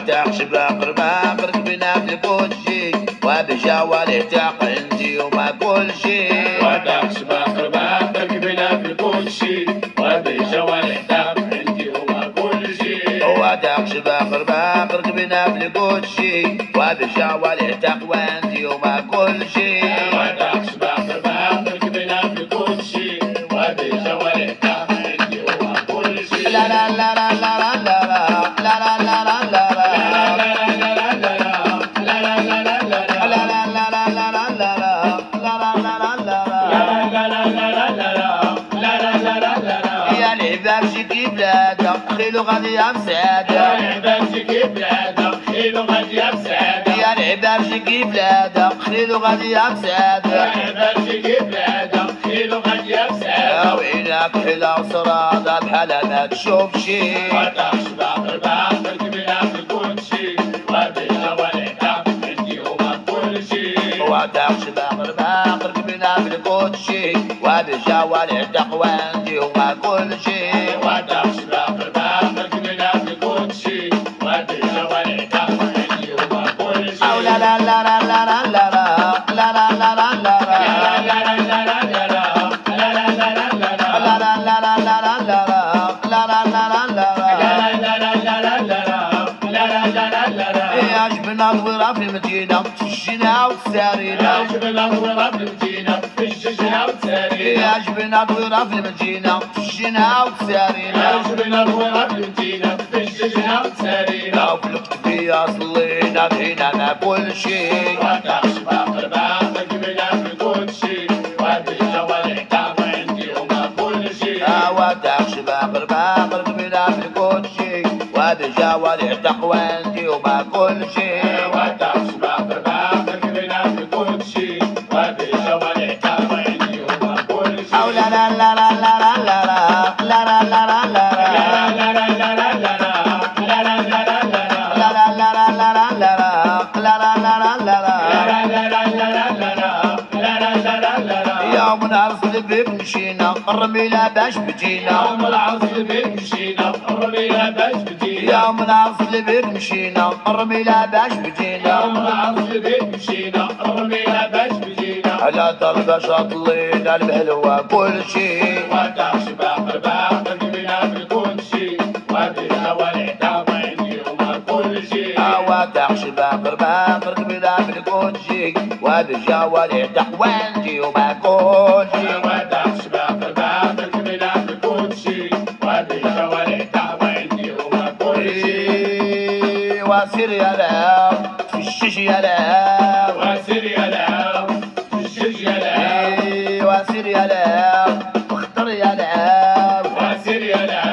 وتعشب باقر كبنا في كل شيء وبجوالي تاق عندي وما كل شيء وتعشب باقر كبنا في كل شيء وبجوالي تاق عندي وما كل شيء وتعشب باقر كبنا في كل شيء وبجوالي تاق عندي وما كل شيء وتعشب باقر كبنا في كل شيء وبجوالي تاق عندي وما كل شيء لا لا لا لا لا لا لا لا لا لا لا بمشي بلادك خيلو غادي يا مسادة بمشي بلادك خيلو غادي يا مسادة يا بمشي بلادك خيلو غادي يا مسادة بمشي بلادك خيلو غادي يا مسادة وينك حلا وصرادة بحالها ما تشوف شي وتعش باقر باقر كبيرة في كل شي وبالجوالي تاق عندي وما كل شي وتعش باقر باقر كبيرة في كل شي وبالجوالي تاق عندي وما كل شي وتعش باقر باقر كبيرة في كل شي وبالجوالي تاق عندي وما كل شي لا لا لا لا لا لا لا لا لا لا لا لا عجبنا الورا في المدينة في الشنا والسارينا عجبنا الورا في المدينة في الشنا والسارينا عجبنا الورا في المدينة في الشنا والسارينا عجبنا الورا في المدينة في الشنا والسارينا وفي القطبية صلينا بهنا ما كل شيء وتعش باقر باقر كبيرة في كل شيء وبالجوالي تاق عندي وما كل شيء وتعش باقر باقر كبيرة في كل شيء وبالجوالي تاق عندي وما كل شيء وتعش باقر باقر كبيرة في كل شيء وبالجوالي تاق عندي وما كل شيء لا لا لا لا لا لا لا لا لا لا لا يوم العصر بيك مشينا الرميلة باش بجينا يوم العصر بيك مشينا الرميلة باش بجينا يوم العصر بيك مشينا الرميلة باش بجينا يوم العصر بيك مشينا الرميلة باش بجينا على ضربة شاطلينا المهلوة كل شي وتعش باقر باقر كبيرة في كل شي وبالجوالي تاق عندي وما كل شي وتعش باقر باقر كبيرة في كل شي وبالجوالي تاق عندي وما كل شي وتعش باقر باقر كبيرة في كل شي وبالجوالي تاق عندي وما كل شي وسير يا لا في الشيش يا لا وسير يا لا في الشيش يا لا وسير يا لا واختار يا لا وسير يا لا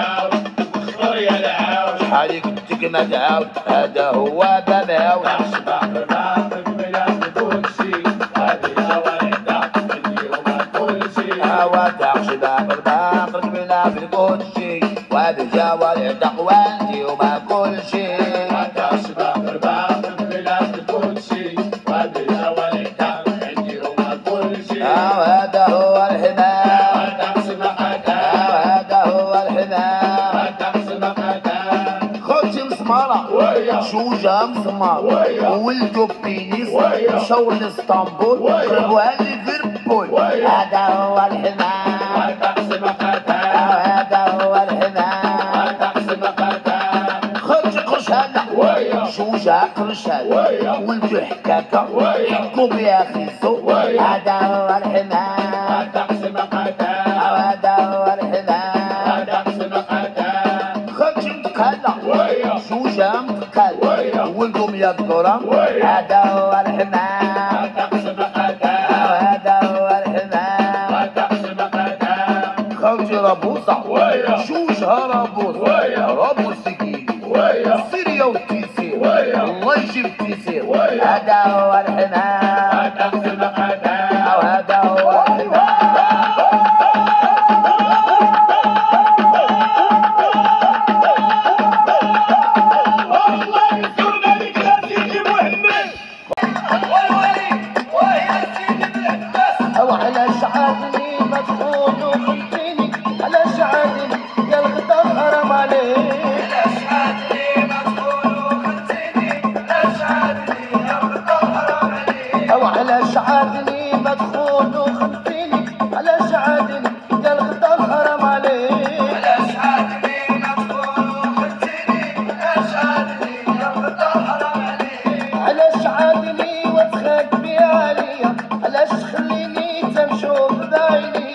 واختار يا لا شحال كنتك ما تعاود هذا هو باباو تعش باقر باقر كبيرة في كل شي وبالجوالي تاق عندي وما كل شي وتعش باقر باقر كبيرة في كل شي وبالجوالي تقوى عندي وما كل شي وتعش باقر باقر كبيرة في كل شي وبالجوالي تاق عندي وما كل شي وهذا هو الحمام وتقسم قدا وهذا هو الحمام وتقسم قدا خوتي مسمارة شوجة مسمار وولدو بينيس مشاو لاسطنبول قربوها ليفربول هذا هو الحمام وتقسم قدا هذا هو الحمام وتقسم قدا خوتي قرشالة شوجة قرشالة ولدو حكاكة حكو بيها خيزو هذا هو الحمام وتقسم قدا هذا هو الحمام وتقسم قدا خوتي متقالة شوجة متقالة ولدهم يذكرها هذا هو الحمام وتقسم قدا هذا هو الحمام وتقسم قدا خوتي رابوسة شوجها رابوسة رابوس ثقيل سيريا والتيسير الله يجيب التيسير هذا هو الحمام وتقسم قدا هذا هو الحمام على شعرني مدفون وخلتيني على شعرني يا الغدار حرام عليك على شعرني مدفون وخلتيني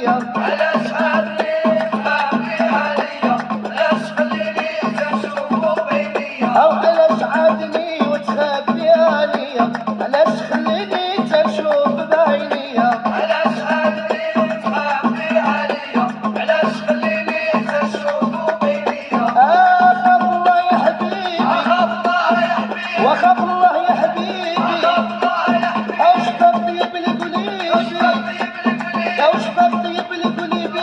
عليا علاش عادني تخافي عليا علاش خليني تنشوفو بعينيا او علاش عادني وتخبي عليا علاش خليني تنشوف بعينيا علاش عادني تخافي عليا علاش خليني تنشوفو بعينيا اخاف الله يا حبيبي أخاف الله يا حبيبي واخاف الله يا حبيبي أخاف الله يا حبيبي او شفاف طيب القليبي او شفاف طيب القليبي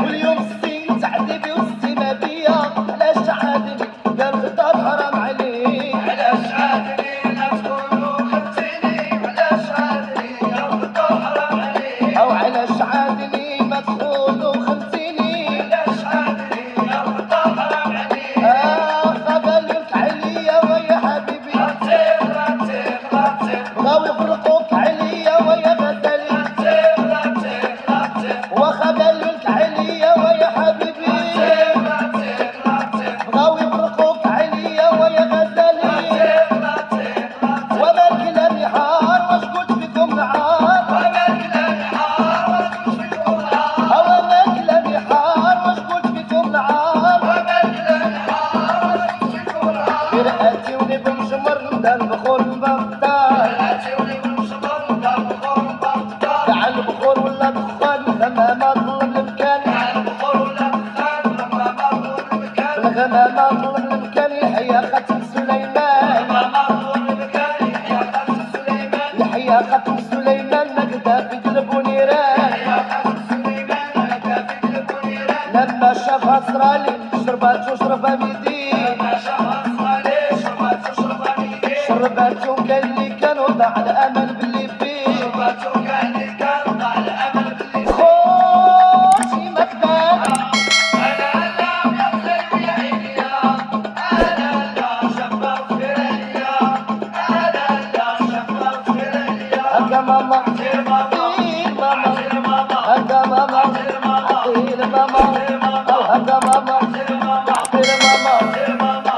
واليوم السين تعذبي والسما بيا علاش عادني دار غدار حرام عليك علاش عادني لا تكونوا خدتيني علاش عادني يا غدار حرام عليك او علاش عادني ما تخون وخنتيني علاش عادني يا غدار حرام عليك خبالك عليا ويا حبيبي راتير راتير راتير بغاو يفرقوك عليا ويا غزالي راتير راتير راتير وخبالك عليا ويا حبيبي راتير راتير بغاو يفرقوك عليا ويا غزالي راتير راتير وما الكلام حار واش قلت فيكم نعار وبارك لنا حار واسكت فيكم نهار او ما الكلام حار واش قلت فيكم نعار وبارك لنا حار واسكت فيكم نهار مرآتي ونبن شمر ندار بخور بغداد راتي ولي صبر ودار بخور وبغداد دع البخور ولا دخان الغمامة ظلم المكان على البخور ولا دخان لما مروا المكان الغمامة ظلم المكان يحيى ختم سليمان لما مروا المكان يحيى خالد سليمان يحيى ختم سليمان نقدا في قلب ونيران يحيى خالد سليمان هكا في قلب ونيران لما شافها صرالي شربات وشربها بيديه ما شاف صالح شربات وشربها بيديه شربات وكان اللي كان وضع الامل باللي فيه شربات وكان اللي كان ضاع الامل باللي خوشي مكتب انا لا يا خير يا عيني انا لا شفاف خيريا انا لا شفاف خيريا هكا ماما عطير ماما عطير ماما عطير ماما هكا ماما عطير ماما عطير ماما او هكا ماما عطير ماما عطير ماما عطير ماما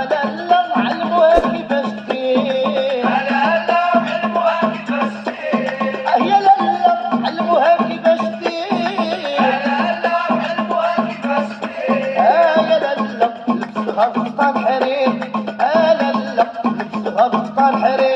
لا نعلموها كيفاش دير انا لا علمها كيفاش دير يا لالا علموها كيفاش دير انا لا علمها كيفاش دير يا لالا لبسها بسطان حرير لالا لبسها بسطان حرير